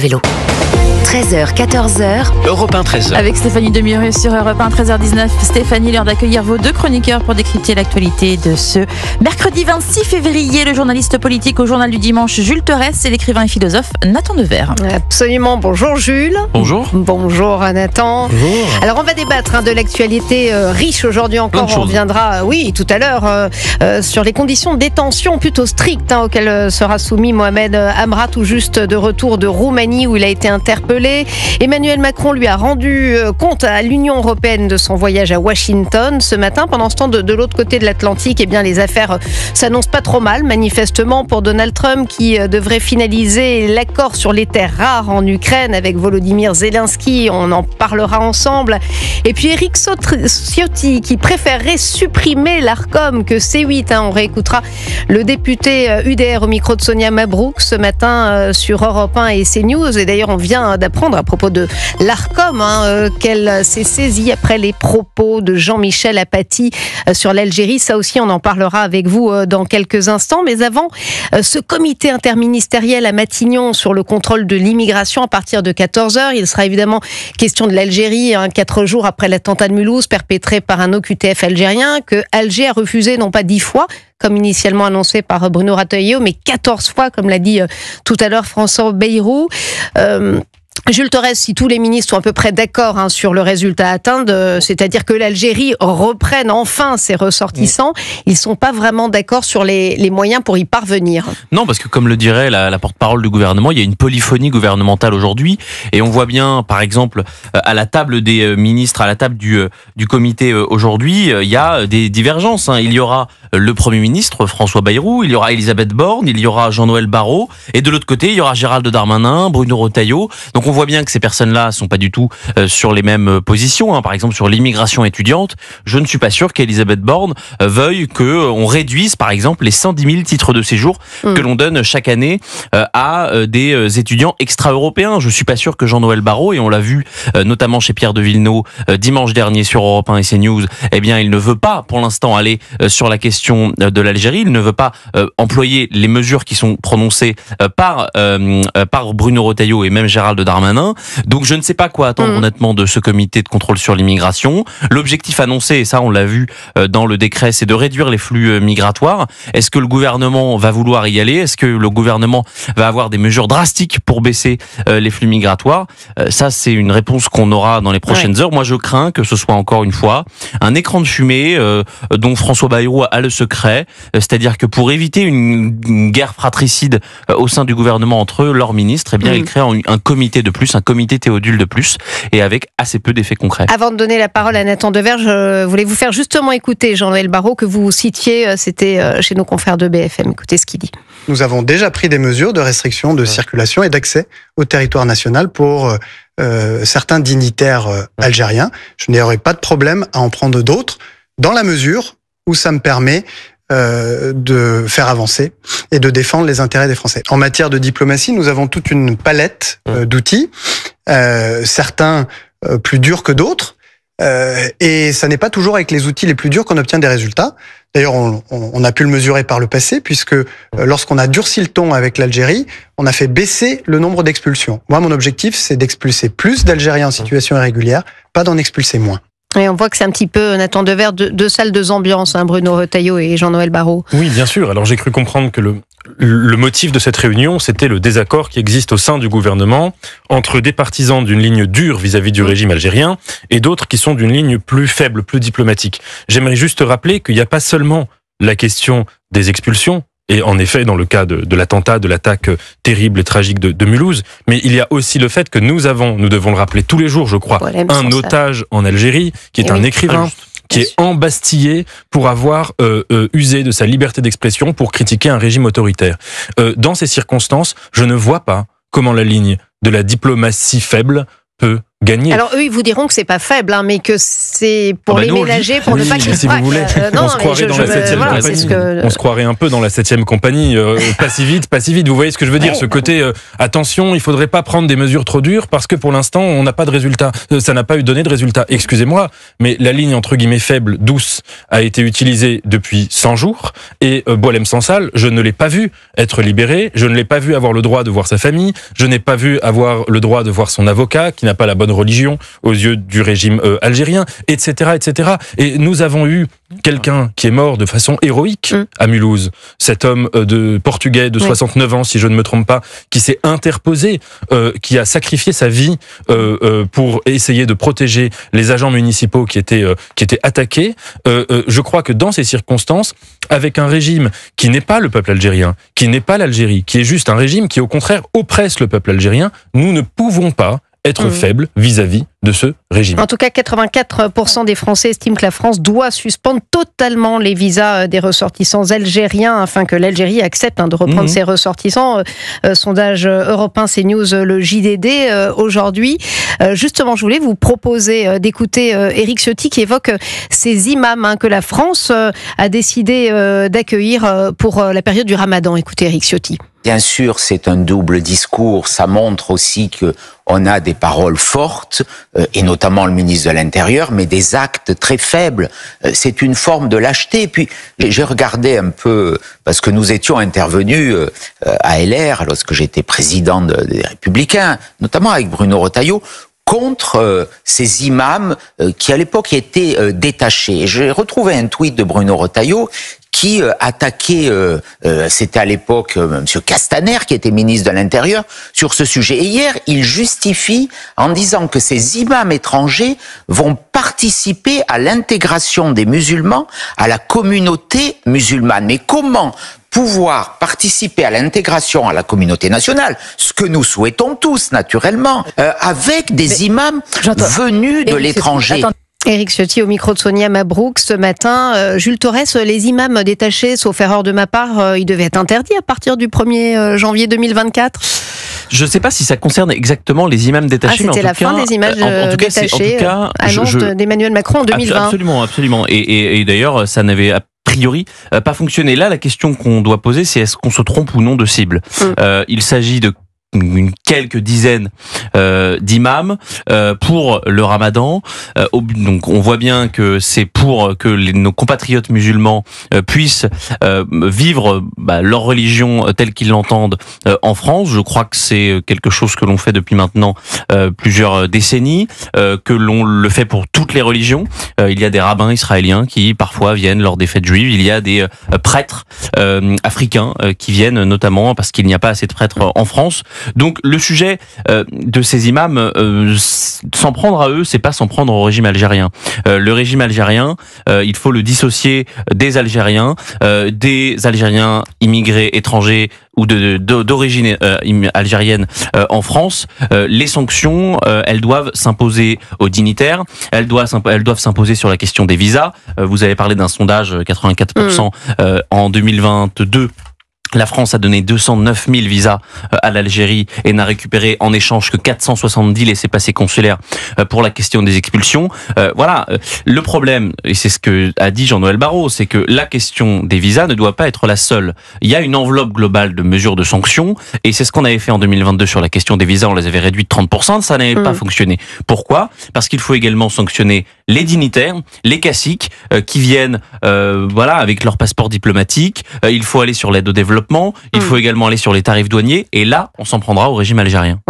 vélo. 13h, 14h. Europe 1, 13h. Avec Stéphanie Demureux sur Europe 1, 13h19. Stéphanie, l'heure d'accueillir vos deux chroniqueurs pour décrypter l'actualité de ce mercredi 26 février. Le journaliste politique au Journal du Dimanche, Jules Terès, et l'écrivain et philosophe Nathan Dever. Absolument. Bonjour Jules. Bonjour. Bonjour Nathan. Bonjour. Alors on va débattre de l'actualité riche aujourd'hui encore. On reviendra, tout à l'heure, sur les conditions de détention plutôt strictes auxquelles sera soumis Mohamed Amra, tout juste de retour de Roumanie où il a été interpellé. Emmanuel Macron lui a rendu compte à l'Union européenne de son voyage à Washington ce matin. Pendant ce temps, de l'autre côté de l'Atlantique, les affaires s'annoncent pas trop mal, manifestement, pour Donald Trump qui devrait finaliser l'accord sur les terres rares en Ukraine avec Volodymyr Zelensky. On en parlera ensemble. Et puis Éric Ciotti qui préférerait supprimer l'Arcom que C8. On réécoutera le député UDR au micro de Sonia Mabrouk ce matin sur Europe 1 et CNews. Et d'ailleurs, on vient d'apprendre à propos de l'Arcom qu'elle s'est saisie après les propos de Jean-Michel Apathy sur l'Algérie. Ça aussi, on en parlera avec vous dans quelques instants. Mais avant, ce comité interministériel à Matignon sur le contrôle de l'immigration à partir de 14h. Il sera évidemment question de l'Algérie, 4 jours après l'attentat de Mulhouse perpétré par un OQTF algérien que Alger a refusé non pas 10 fois, comme initialement annoncé par Bruno Retailleau, mais 14 fois, comme l'a dit tout à l'heure François Bayrou. Jules Terès, si tous les ministres sont à peu près d'accord sur le résultat atteint, c'est-à-dire que l'Algérie reprenne enfin ses ressortissants, ils ne sont pas vraiment d'accord sur les moyens pour y parvenir. Non, parce que comme le dirait la porte-parole du gouvernement, il y a une polyphonie gouvernementale aujourd'hui, et on voit bien, par exemple, à la table des ministres, à la table du comité aujourd'hui, il y a des divergences. Il y aura le Premier ministre, François Bayrou, il y aura Elisabeth Borne, il y aura Jean-Noël Barrot, et de l'autre côté, il y aura Gérald Darmanin, Bruno Retailleau. Donc on voit bien que ces personnes-là sont pas du tout sur les mêmes positions. Par exemple, sur l'immigration étudiante, je ne suis pas sûr qu'Elisabeth Borne veuille qu'on réduise, par exemple, les 110 000 titres de séjour que l'on donne chaque année à des étudiants extra-européens. Je suis pas sûr que Jean-Noël Barrot, et on l'a vu notamment chez Pierre de Villeneuve dimanche dernier sur Europe 1 et CNews, il ne veut pas pour l'instant aller sur la question de l'Algérie. Il ne veut pas employer les mesures qui sont prononcées par Bruno Retailleau et même Gérald Darmanin. Donc je ne sais pas quoi attendre honnêtement de ce comité de contrôle sur l'immigration. L'objectif annoncé, et ça on l'a vu dans le décret, c'est de réduire les flux migratoires. Est-ce que le gouvernement va vouloir y aller? Est-ce que le gouvernement va avoir des mesures drastiques pour baisser les flux migratoires? Ça, c'est une réponse qu'on aura dans les prochaines heures. Moi, je crains que ce soit encore une fois un écran de fumée dont François Bayrou a le secret. C'est-à-dire que pour éviter une guerre fratricide au sein du gouvernement entre leurs ministres, il crée un comité de plus, un comité Théodule de plus, et avec assez peu d'effets concrets. Avant de donner la parole à Nathan Dever, je voulais vous faire justement écouter Jean-Noël Barrot que vous citiez, c'était chez nos confrères de BFM. Écoutez ce qu'il dit. Nous avons déjà pris des mesures de restriction de circulation et d'accès au territoire national pour certains dignitaires algériens. Je n'aurai pas de problème à en prendre d'autres, dans la mesure où ça me permet de faire avancer et de défendre les intérêts des Français. En matière de diplomatie, nous avons toute une palette d'outils, certains plus durs que d'autres, et ça n'est pas toujours avec les outils les plus durs qu'on obtient des résultats. D'ailleurs, on a pu le mesurer par le passé, puisque lorsqu'on a durci le ton avec l'Algérie, on a fait baisser le nombre d'expulsions. Moi, mon objectif, c'est d'expulser plus d'Algériens en situation irrégulière, pas d'en expulser moins. Et on voit que c'est un petit peu, Nathan Dever, deux salles, deux ambiances, Bruno Retailleau et Jean-Noël Barrot. Oui, bien sûr. Alors j'ai cru comprendre que le motif de cette réunion, c'était le désaccord qui existe au sein du gouvernement entre des partisans d'une ligne dure vis-à-vis du régime algérien et d'autres qui sont d'une ligne plus faible, plus diplomatique. J'aimerais juste rappeler qu'il n'y a pas seulement la question des expulsions, et en effet, dans le cas de l'attentat, de l'attaque terrible et tragique de Mulhouse, mais il y a aussi le fait que nous devons le rappeler tous les jours, je crois, un otage en Algérie, qui est un écrivain, qui est embastillé pour avoir usé de sa liberté d'expression pour critiquer un régime autoritaire. Dans ces circonstances, je ne vois pas comment la ligne de la diplomatie faible peut gagné. Alors eux, ils vous diront que c'est pas faible, hein, mais que c'est pour les ménager, pour ne pas qu'ils si vous voulez, on se croirait dans la 7e compagnie. On se croirait un peu dans la 7e compagnie. Pas si vite. Vous voyez ce que je veux dire? Ce côté, attention, il faudrait pas prendre des mesures trop dures parce que pour l'instant, on n'a pas de résultat. Ça n'a pas eu donné de résultat. Excusez-moi, mais la ligne entre guillemets faible, douce, a été utilisée depuis 100 jours et Boualem Sansal, je ne l'ai pas vu être libéré. Je ne l'ai pas vu avoir le droit de voir sa famille. Je n'ai pas vu avoir le droit de voir son avocat qui n'a pas la bonne religion aux yeux du régime algérien, etc., etc. Et nous avons eu quelqu'un qui est mort de façon héroïque à Mulhouse. Cet homme de portugais de 69 ans, si je ne me trompe pas, qui s'est interposé, qui a sacrifié sa vie pour essayer de protéger les agents municipaux qui étaient attaqués. Je crois que dans ces circonstances, avec un régime qui n'est pas le peuple algérien, qui n'est pas l'Algérie, qui est juste un régime qui au contraire oppresse le peuple algérien, nous ne pouvons pas être faible vis-à-vis de ce régime. En tout cas, 84% des Français estiment que la France doit suspendre totalement les visas des ressortissants algériens afin que l'Algérie accepte de reprendre ses ressortissants. Sondage européen CNews, le JDD aujourd'hui. Justement, je voulais vous proposer d'écouter Éric Ciotti qui évoque ces imams que la France a décidé d'accueillir pour la période du Ramadan. Écoutez Éric Ciotti. Bien sûr, c'est un double discours. Ça montre aussi que on a des paroles fortes, et notamment le ministre de l'Intérieur, mais des actes très faibles. C'est une forme de lâcheté. Et puis, j'ai regardé un peu, parce que nous étions intervenus à LR, lorsque j'étais président des Républicains, notamment avec Bruno Retailleau, contre ces imams qui, à l'époque, étaient détachés. Et j'ai retrouvé un tweet de Bruno Retailleau qui attaquait, c'était à l'époque M. Castaner, qui était ministre de l'Intérieur, sur ce sujet. Et hier, il justifie en disant que ces imams étrangers vont participer à l'intégration des musulmans à la communauté musulmane. Mais comment pouvoir participer à l'intégration à la communauté nationale, ce que nous souhaitons tous, naturellement, avec des imams venus de l'étranger? Éric Ciotti au micro de Sonia Mabrouk ce matin. Jules Torres, les imams détachés, sauf erreur de ma part, ils devaient être interdits à partir du 1er janvier 2024. Je ne sais pas si ça concerne exactement les imams détachés, mais en tout cas, c'était la fin des images détachées, annonce d'Emmanuel Macron en 2020. Absolument. Et d'ailleurs, ça n'avait a priori pas fonctionné. Là, la question qu'on doit poser, c'est est-ce qu'on se trompe ou non de cible. Il s'agit de quelques dizaines d'imams pour le Ramadan. Donc on voit bien que c'est pour que nos compatriotes musulmans puissent vivre leur religion telle qu'ils l'entendent en France. Je crois que c'est quelque chose que l'on fait depuis maintenant plusieurs décennies, que l'on le fait pour toutes les religions. Il y a des rabbins israéliens qui parfois viennent lors des fêtes juives. Il y a des prêtres africains qui viennent notamment parce qu'il n'y a pas assez de prêtres en France. Donc le sujet de ces imams, s'en prendre à eux, c'est pas s'en prendre au régime algérien. Le régime algérien, il faut le dissocier des Algériens immigrés étrangers ou d'origine algérienne en France. Les sanctions, elles doivent s'imposer aux dignitaires. Elles doivent s'imposer sur la question des visas. Vous avez parlé d'un sondage, 84% en 2022. La France a donné 209 000 visas à l'Algérie et n'a récupéré en échange que 470 laissez-passer consulaires pour la question des expulsions. Voilà, le problème, et c'est ce que a dit Jean-Noël Barrot, c'est que la question des visas ne doit pas être la seule. Il y a une enveloppe globale de mesures de sanctions, et c'est ce qu'on avait fait en 2022 sur la question des visas, on les avait réduites de 30%, ça n'avait pas fonctionné. Pourquoi ? Parce qu'il faut également sanctionner les dignitaires, les caciques qui viennent avec leur passeport diplomatique. Il faut aller sur l'aide au développement, il faut également aller sur les tarifs douaniers, et là, on s'en prendra au régime algérien.